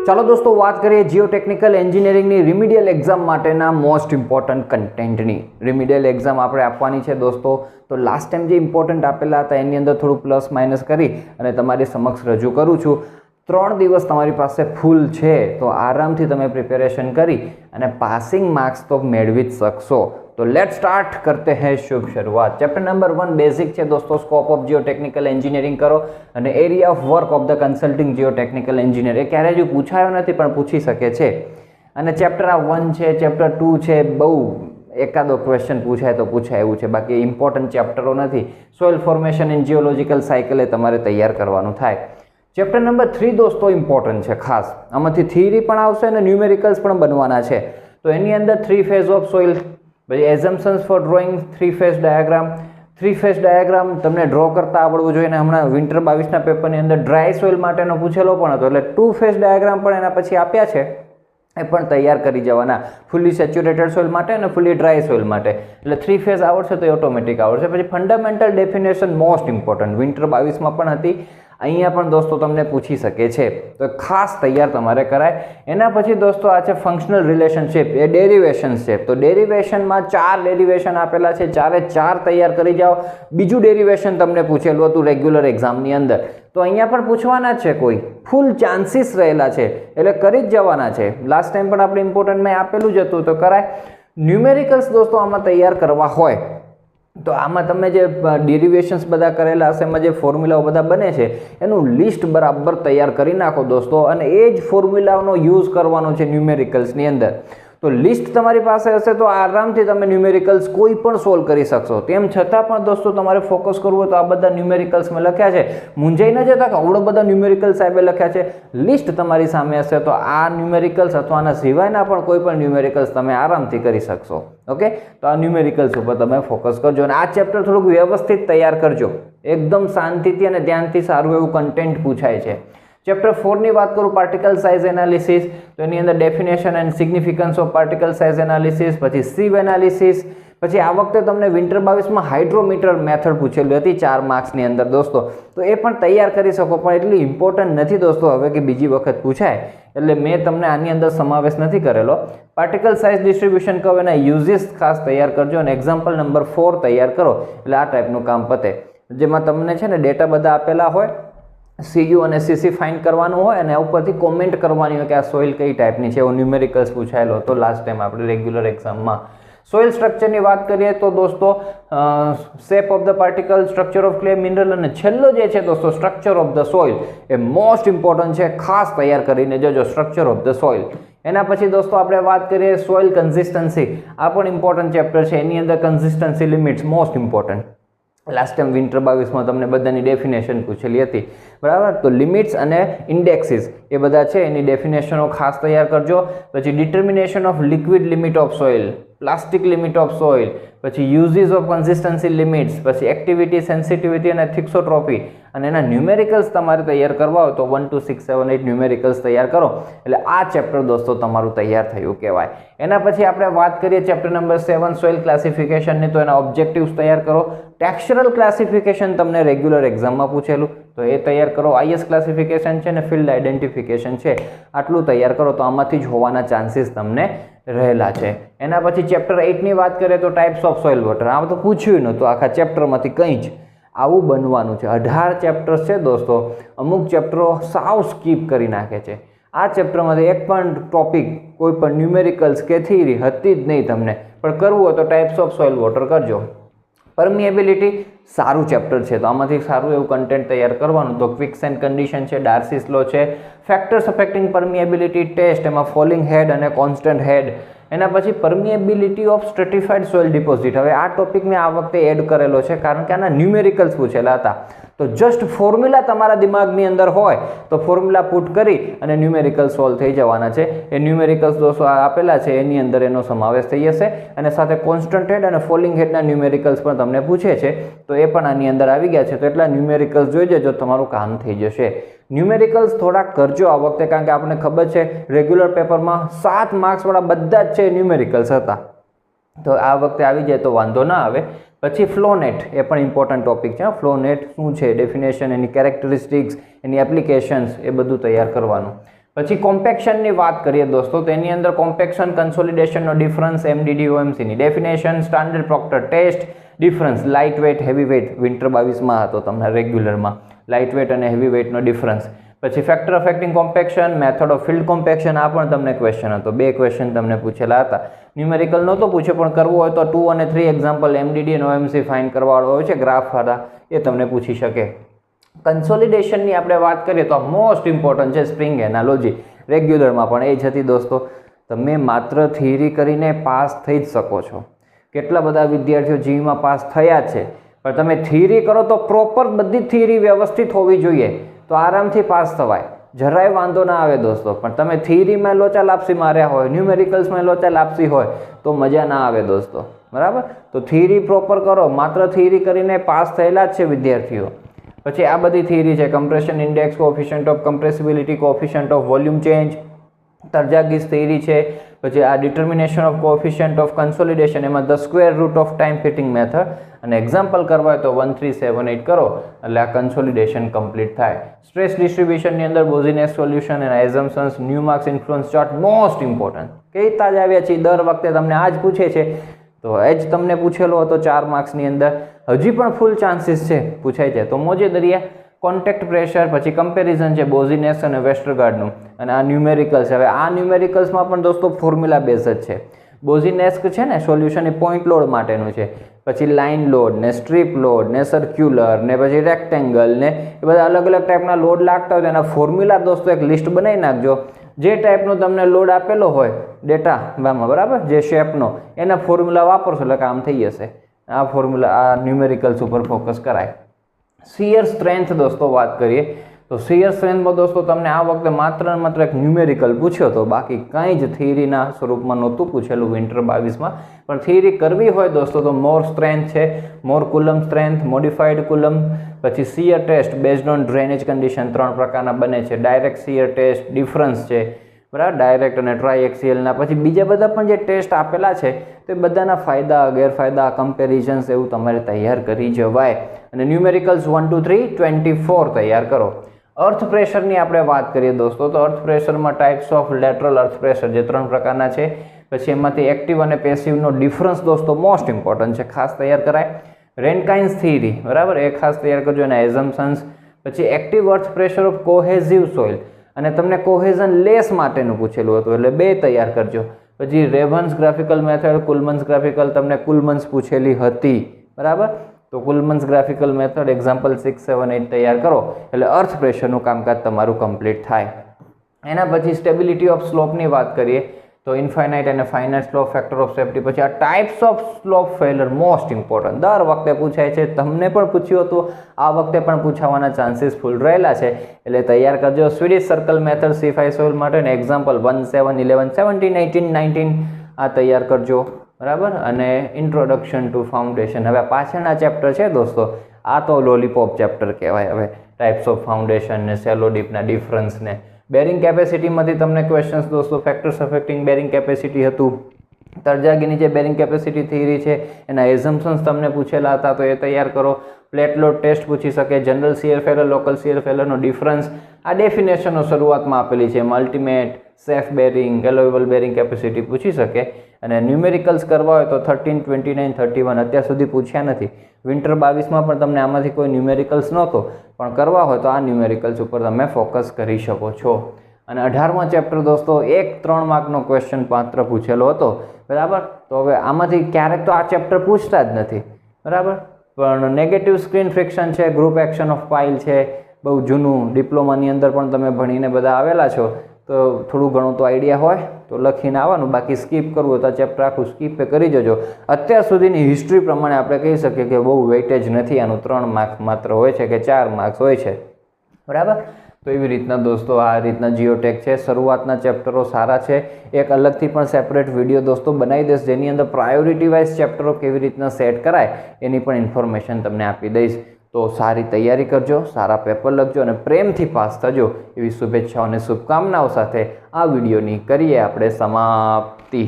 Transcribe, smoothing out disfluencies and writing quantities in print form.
ચાલો દોસ્તો વાત કરીએ જીઓટેકનિકલ એન્જિનિયરિંગની રિમિડિયલ એક્ઝામ માટેના મોસ્ટ ઇમ્પોર્ટન્ટ કન્ટેન્ટની. રિમિડિયલ એક્ઝામ આપણે આપવાની છે દોસ્તો. તો લાસ્ટ ટાઈમ જે ઇમ્પોર્ટન્ટ આપેલા હતા એની અંદર થોડું પ્લસ માઇનસ કરી અને તમારી સમક્ષ રજૂ કરું છું. 3 દિવસ તમારી પાસે ફૂલ છે તો આરામથી તમે પ્રિપેરેશન કરી અને પાસિંગ માર્ક્સ તો મેળવી જ શકશો. तो लेट स्टार्ट करते हैं शुभ शुरुआत. चैप्टर नंबर 1 बेसिक है दोस्तों. स्कोप ऑफ जियोटेक्निकल एंजीनियरिंग करो અને area of work of the consulting geotechnical engineer એ ક્યારે જ પૂછાયો નથી પણ પૂછી શકે છે. અને ચેપ્ટર 1 છે, ચેપ્ટર 2 છે, બહુ એકાદો ક્વેશ્ચન પૂછાય તો પૂછાય એવું છે, બાકી ઇમ્પોર્ટન્ટ ચેપ્ટરો નથી. Soil formation in geological cycle એ તમારે તૈયાર કરવાનું થાય. ચેપ્ટર નંબર 3 દોસ્તો ઇમ્પોર્ટન્ટ છે ખાસ. આમાંથી થિયરી પણ આવશે અને ન્યુમેરિકલ્સ પણ બનવાના છે. તો એની અંદર 3 ફેઝ ઓફ સોઇલ, પછી assumptions for drawing 3 phase diagram. 3 phase diagram તમને ડ્રો કરતા આવડવું જોઈએ. અને હમણાં વિન્ટર 22ના પેપરની અંદર ડ્રાય સોઇલ માટેનો પૂછેલો પણ હતો, એટલે 2 ફેઝ ડાયાગ્રામ પણ એના પછી આપ્યા છે, એ પણ તૈયાર કરી જવાના. ફુલ્લી સેચ્યુરેટેડ સોઇલ માટે અને ફુલ્લી ડ્રાય સોઇલ માટે. એટલે 3 ફેઝ આવડશે તો ઓટોમેટિક આવડશે. પછી fundamental definition most important, winter 22માં પણ હતી, અહીંયા પણ દોસ્તો તમને પૂછી શકે છે, તો ખાસ તૈયાર તમારે કરાય. એના પછી દોસ્તો આ છે ફંક્શનલ રિલેશનશિપ, એ ડેરિવેશન્સ છે. તો ડેરિવેશનમાં 4 ડેરિવેશન આપેલા છે, 4 તૈયાર કરી જાઓ. બીજું ડેરિવેશન તમને પૂછેલું હતું રેગ્યુલર એક્ઝામની અંદર, તો અહીંયા પણ પૂછવાના જ છે, કોઈ ફૂલ ચાન્સીસ રહેલા છે, એટલે કરી જ જવાના છે. લાસ્ટ ટાઈમ પણ આપણે ઇમ્પોર્ટન્ટમાં આપેલું જ હતું, તો કરાય. ન્યુમેરિકલ્સ દોસ્તો આમાં તૈયાર કરવા હોય તો આમાં તમે જે ડેરિવેશન્સ બધા કરેલા હશે, એમાં જે ફોર્મ્યુલાઓ બધા બને છે એનું લિસ્ટ બરાબર તૈયાર કરી નાખો દોસ્તો, અને એ જ ફોર્મ્યુલાઓનો યુઝ કરવાનો છે ન્યુમેરિકલ્સની અંદર. તો લિસ્ટ તમારી પાસે હશે તો આરામથી તમે ન્યુમેરિકલ્સ કોઈ પણ સોલ્વ કરી શકશો. તેમ છતાં પણ દોસ્તો તમારે ફોકસ કરવું હોય તો આ બધા ન્યુમેરિકલ્સ મેં લખ્યા છે, મૂંઝાઈ ન જતા કે આવડો બધા ન્યુમેરિકલ્સ સાહેબે લખ્યા છે. લિસ્ટ તમારી સામે હશે તો આ ન્યુમેરિકલ્સ અથવા આના સિવાયના પણ કોઈ પણ ન્યુમેરિકલ્સ તમે આરામથી કરી શકશો. ઓકે, તો આ ન્યુમેરિકલ્સ ઉપર તમે ફોકસ કરજો અને આ ચેપ્ટર થોડુંક વ્યવસ્થિત તૈયાર કરજો, એકદમ શાંતિથી અને ધ્યાનથી. સારું એવું કન્ટેન્ટ પૂછાય છે. ચેપ્ટર 4ની વાત કરું, પાર્ટિકલ સાઇઝ એનાલિસિસ, તો એની અંદર definition and significance of particle size analysis, પછી સિવ એનાલિસિસ. પછી આ વખતે તમને વિન્ટર 22માં હાઇડ્રોમીટર મેથડ પૂછેલી હતી 4 માર્ક્સની અંદર દોસ્તો, તો એ પણ તૈયાર કરી શકો, પણ એટલી ઇમ્પોર્ટન્ટ નથી દોસ્તો હવે કે બીજી વખત પૂછાય, એટલે મેં તમને આની અંદર સમાવેશ નથી કરેલો. પાર્ટિકલ સાઇઝ ડિસ્ટ્રીબ્યુશન કહો એના યુઝિસ ખાસ તૈયાર કરજો અને એક્ઝામ્પલ નંબર 4 તૈયાર કરો, એટલે આ ટાઈપનું કામ પતે, જેમાં તમને છે ને ડેટા બધા આપેલા હોય, CU અને CC ફાઇન્ડ કરવાનું હોય અને ઉપરથી કોમેન્ટ કરવાની હોય કે આ સોઇલ કઈ ટાઈપની છે, એવો ન્યુમેરિકલ્સ પૂછાયેલો હતો લાસ્ટ ટાઈમ આપણે રેગ્યુલર એક્ઝામમાં. સોઇલ સ્ટ્રક્ચરની વાત કરીએ તો દોસ્તો shape of the particle, structure of clay, mineral અને છેલ્લો જે છે દોસ્તો structure of the soil, A most important છે, ખાસ તૈયાર કરીને જજો સ્ટ્રક્ચર ઓફ ધ સોઇલ. એના પછી દોસ્તો આપણે વાત કરીએ સોઇલ કન્સિસ્ટન્સી, આ પણ ઇમ્પોર્ટન્ટ ચેપ્ટર છે. એની અંદર consistency limits most important. Last time winter 22માં તમને બધાની ડેફિનેશન પૂછેલી હતી, બરાબર. તો લિમિટ્સ અને ઇન્ડેક્સિસ એ બધા છે, એની ડેફિનેશનો ખાસ તૈયાર કરજો. પછી determination of liquid limit of soil, plastic limit of soil, પછી યુઝિસ ઓફ કન્સિસ્ટન્સી લિમિટ્સ, પછી એક્ટિવિટી, સેન્સિટિવિટી અને થિક્સોટ્રોપી, અને એના ન્યુમેરિકલ્સ તમારે તૈયાર કરવા હોય તો 1 2 6 7 8 ન્યુમેરિકલ્સ તૈયાર કરો, એટલે આ ચેપ્ટર દોસ્તો તમારું તૈયાર થયું કહેવાય. એના પછી આપણે વાત કરીએ ચેપ્ટર નંબર 7 સોઇલ ક્લાસિફિકેશનની, તો એના ઓબ્જેક્ટિવ્સ તૈયાર કરો. ટેક્સચરલ ક્લાસિફિકેશન તમને રેગ્યુલર એક્ઝામમાં પૂછેલું, તો એ તૈયાર કરો. IS ક્લાસિફિકેશન છે ને ફિલ્ડ આઇડેન્ટિફિકેશન છે, આટલું તૈયાર કરો તો આમાંથી જ હોવાના ચાન્સીસ તમને રહેલા છે. એના પછી ચેપ્ટર 8ની વાત કરીએ તો ટાઈપ્સ ઓફ સોઇલ વોટર, આ તો પૂછ્યું નહોતું આખા ચેપ્ટરમાંથી કંઈ જ, આવું બનવાનું છે. 18 ચેપ્ટર્સ છે દોસ્તો, અમુક ચેપ્ટરો સાવ સ્કીપ કરી નાખે છે. આ ચેપ્ટરમાંથી એક પણ ટોપિક કોઈ પણ ન્યુમેરિકલ્સ કે થિયરી હતી જ નહીં તમને, પણ કરવું હોય તો ટાઈપ્સ ઓફ સોઇલ વોટર કરજો. પરમિએબિલિટી સારું ચેપ્ટર છે, તો આમાંથી સારું એવું કન્ટેન્ટ તૈયાર કરવાનું. તો ક્વિકસેન્ટ કન્ડિશન છે, ડાર્સીસ લો છે, ફેક્ટર્સ અફેક્ટિંગ પરમિએબિલિટી ટેસ્ટ, એમાં ફોલિંગ હેડ અને કોન્સ્ટન્ટ હેડ. એના પછી પરમિએબિલિટી ઓફ સ્ટ્રેટિફાઈડ સોઇલ ડિપોઝિટ, હવે આ ટોપિક મેં આ વખતે એડ કરેલો છે કારણ કે આના ન્યુમેરિકલ્સ પૂછેલા હતા. તો જસ્ટ ફોર્મ્યુલા તમારા દિમાગની અંદર હોય તો ફોર્મ્યુલા પુટ કરી અને ન્યુમેરિકલ સોલ્વ થઈ જવાના છે. એ ન્યુમેરિકલ્સ દોસ્તો આપેલા છે, એની અંદર એનો સમાવેશ થઈ જશે, અને સાથે કોન્સ્ટન્ટ હેડ અને ફોલિંગ હેડના ન્યુમેરિકલ્સ પણ તમને પૂછે છે, તો એ પણ આની અંદર આવી ગયા છે. તો એટલા ન્યુમેરિકલ્સ જોઈ જજો, તમારું કામ થઈ જશે. ન્યુમેરિકલ્સ થોડાક કરજો આ વખતે, કારણ કે આપણને ખબર છે રેગ્યુલર પેપરમાં 7 માર્ક્સવાળા બધા જ છે ન્યુમેરિકલ્સ હતા, તો આ વખતે આવી જાય તો વાંધો ના આવે. પછી ફ્લોનેટ એ પણ ઇમ્પોર્ટન્ટ ટોપિક છે. ફ્લોનેટ શું છે, ડેફિનેશન, એની કેરેક્ટરિસ્ટિક્સ, એની એપ્લિકેશન્સ, એ બધું તૈયાર કરવાનું. પછી કોમ્પેક્શનની વાત કરીએ દોસ્તો તો એની અંદર કોમ્પેક્શન કન્સોલિડેશનનો ડિફરન્સ MDD OMCની definition standard proctor test difference light weight heavy weight winter 22માં હતો તમને રેગ્યુલરમાં લાઇટ વેઇટ અને હેવી વેઇટનો ડિફરન્સ પછી factor affecting compaction method of field compaction આ પણ તમને ક્વેશ્ચન હતો 2 ક્વેશ્ચન તમને પૂછેલા હતા ન્યુમેરિકલ નહોતો પૂછ્યો પણ કરવું હોય તો 2 અને 3 એક્ઝામ્પલ MDD અને OMC ફાઇન કરવાવાળો હોય છે ગ્રાફ વાળા એ તમને પૂછી શકે કન્સોલિડેશનની આપણે વાત કરીએ તો મોસ્ટ ઇમ્પોર્ટન્ટ છે સ્પ્રિંગ એનાલોજી રેગ્યુલરમાં પણ એ જ હતી દોસ્તો તમે માત્ર થિયરી કરીને પાસ થઈ જ શકો છો કેટલા બધા વિદ્યાર્થીઓ જીમાં પાસ થયા છે પણ તમે થિયરી કરો તો પ્રોપર બધી થિયરી વ્યવસ્થિત હોવી જોઈએ તો આરામથી પાસ થવાય જરાય વાંધો ના આવે દોસ્તો પણ તમે થિયરીમાં લોચા લાપસી માર્યા હોય ન્યુમેરિકલ્સમાં લોચા લાપસી હોય તો મજા ના આવે દોસ્તો બરાબર તો થિયરી પ્રોપર કરો માત્ર થિયરી કરીને પાસ થયેલા જ છે વિદ્યાર્થીઓ પછી આ બધી થિયરી છે compression index coefficient of compressibility coefficient of volume change Terzaghi's theory છે પછી આ determination of coefficient of consolidation એમાં the square root of time fitting method અને એક્ઝામ્પલ કરવા હોય તો 1 3 7 8 કરો એટલે આ કન્સોલિડેશન કમ્પ્લીટ થાય સ્ટ્રેસ ડિસ્ટ્રીબ્યુશનની અંદર બોઝિનેસ સોલ્યુશન અને assumptions Newmark's influence chart most important કહેતા જ આવ્યા છીએ દર વખતે તમને આ જ પૂછે છે તો એ જ તમને પૂછેલો હતો 4 માર્ક્સની અંદર હજી પણ ફૂલ ચાન્સીસ છે પૂછાય છે તો મોજે દરિયા કોન્ટેક્ટ પ્રેશર પછી કમ્પેરિઝન છે બોઝિનેસ અને વેસ્ટરગાર્ડનું અને આ ન્યુમેરિકલ્સ હવે આ ન્યુમેરિકલ્સમાં પણ દોસ્તો ફોર્મ્યુલા બેઝ જ છે બોઝિનેસ્ક છે ને સોલ્યુશન એ પોઈન્ટ લોડ માટેનું છે પછી લાઇન લોડ ને સ્ટ્રીપ લોડ ને સર્ક્યુલર ને પછી રેક્ટેંગલ ને એ બધા અલગ અલગ ટાઈપના લોડ લાગતા હોય તો એના ફોર્મ્યુલા દોસ્તો એક લિસ્ટ બનાવી નાખજો જે ટાઈપનો તમને લોડ આપેલો હોય ડેટામાં બરાબર જે શેપનો એના ફોર્મ્યુલા વાપરશો એટલે કામ થઈ જશે આ ફોર્મ્યુલા આ ન્યુમેરિકલ્સ ઉપર ફોકસ કરાય શિયર સ્ટ્રેન્થ દોસ્તો વાત કરીએ તો શિયર સ્ટ્રેન્થમાં દોસ્તો તમને આ વખતે માત્ર ને માત્ર એક ન્યુમેરિકલ પૂછ્યો હતો બાકી કંઈ જ થિયરીના સ્વરૂપમાં નહોતું પૂછેલું વિન્ટર 22માં પણ થિયરી કરવી હોય દોસ્તો તો મોર સ્ટ્રેન્થ છે Mohr Coulomb strength modified Coulomb પછી shear test based on drainage condition 3 પ્રકારના બને છે ડાયરેક્ટ શિયર ટેસ્ટ ડિફરન્સ છે બરાબર ડાયરેક્ટ અને ટ્રાયએક્સિયલના પછી બીજા બધા પણ જે ટેસ્ટ આપેલા છે તો એ બધાના ફાયદા ગેરફાયદા કમ્પેરિઝન્સ એવું તમારે તૈયાર કરી જવાય અને ન્યુમેરિકલ્સ 1 2 3 24 તૈયાર કરો અર્થ પ્રેશરની આપણે વાત કરીએ દોસ્તો તો અર્થ પ્રેશરમાં types of lateral earth pressure જે 3 પ્રકારના છે પછી એમાંથી એક્ટિવ અને પેસિવનો ડિફરન્સ દોસ્તો મોસ્ટ ઇમ્પોર્ટન્ટ છે ખાસ તૈયાર કરાય રેનકાઇન્સ થિયરી બરાબર એ ખાસ તૈયાર કરજો અને એઝમ્પશન્સ પછી active earth pressure of cohesive soil અને તમને કોહેઝન લેસ માટેનું પૂછેલું હતું એટલે 2 તૈયાર કરજો પછી રેવન્સ ગ્રાફિકલ મેથડ કુલમન્સ ગ્રાફિકલ તમને કુલમન્સ પૂછેલી હતી બરાબર તો કુલમન્સ ગ્રાફિકલ મેથડ એક્ઝામ્પલ 6 7 8 તૈયાર કરો એટલે અર્થ પ્રેશરનું કામકાજ તમારું કમ્પ્લીટ થાય એના પછી સ્ટેબિલિટી ઓફ સ્લોપની વાત કરીએ તો ઇન્ફાઇનાઇટ અને finite slope factor of safety પછી આ types of slope failure most important દર વખતે પૂછાય છે તમને પણ પૂછ્યું હતું આ વખતે પણ પૂછાવાના ચાન્સીસ ફૂલ રહેલા છે એટલે તૈયાર કરજો Swedish circle method C5 soil માટે ને એક્ઝામ્પલ 1 7 11 17 18 19 આ તૈયાર કરજો બરાબર અને ઇન્ટ્રોડક્શન ટુ ફાઉન્ડેશન હવે પાછળના ચેપ્ટર છે દોસ્તો આ તો લોલીપોપ ચેપ્ટર કહેવાય હવે ટાઈપ્સ ઓફ ફાઉન્ડેશન ને સેલો ડીપના ડિફરન્સ ને બેરિંગ કેપેસિટીમાંથી તમને ક્વેશ્ચન્સ દોસ્તો ફેક્ટર્સ અફેક્ટિંગ બેરિંગ કેપેસિટી હતું તર્જાગીની જે બેરિંગ કેપેસિટી થિયરી છે એના એઝમ્પશન્સ તમને પૂછેલા હતા તો એ તૈયાર કરો પ્લેટ લોડ ટેસ્ટ પૂછી શકે general shear failure local shear ફેલરનો ડિફરન્સ આ ડેફિનેશનો શરૂઆતમાં આપેલી છે ultimate safe bearing allowable bearing capacity પૂછી શકે અને ન્યુમેરિકલ્સ કરવા હોય તો 13 29 31 અત્યાર સુધી પૂછ્યા નથી વિન્ટર 22માં પણ તમને આમાંથી કોઈ ન્યુમેરિકલ્સ નહોતો પણ કરવા હોય તો આ ન્યુમેરિકલ્સ ઉપર તમે ફોકસ કરી શકો છો અને 18મા ચેપ્ટર દોસ્તો 3 માર્કનો ક્વેશ્ચન માત્ર પૂછેલો હતો બરાબર તો હવે આમાંથી ક્યારેક તો આ ચેપ્ટર પૂછતા જ નથી બરાબર પણ નેગેટિવ સ્ક્રીન ફ્રિક્શન છે ગ્રુપ એક્શન ઓફ પાઇલ છે બહુ જૂનું ડિપ્લોમાની અંદર પણ તમે ભણીને બધા આવેલા છો તો થોડું ઘણું તો આઈડિયા હોય તો લખીને આવવાનું બાકી સ્કીપ કરવું હોય તો ચેપ્ટર આખું સ્કીપ કરી જજો અત્યાર સુધીની હિસ્ટ્રી પ્રમાણે આપણે કહી શકીએ કે બહુ વેઇટેજ નથી આનું 3 માર્ક્સ માત્ર હોય છે કે 4 માર્ક્સ હોય છે બરાબર તો એવી રીતના દોસ્તો આ રીતના જીઓટેક છે શરૂઆતના ચેપ્ટરો સારા છે એક અલગથી પણ સેપરેટ વિડીયો દોસ્તો બનાવી દઈશ જેની અંદર પ્રાયોરિટી વાઇઝ ચેપ્ટરો કેવી રીતના સેટ કરાય એની પણ ઇન્ફોર્મેશન તમને આપી દઈશ તો સારી તૈયારી કરજો સારા પેપર લખજો અને પ્રેમથી પાસ થજો એવી શુભેચ્છાઓ અને શુભકામનાઓ સાથે આ વિડીયોની કરીએ આપણે સમાપ્તિ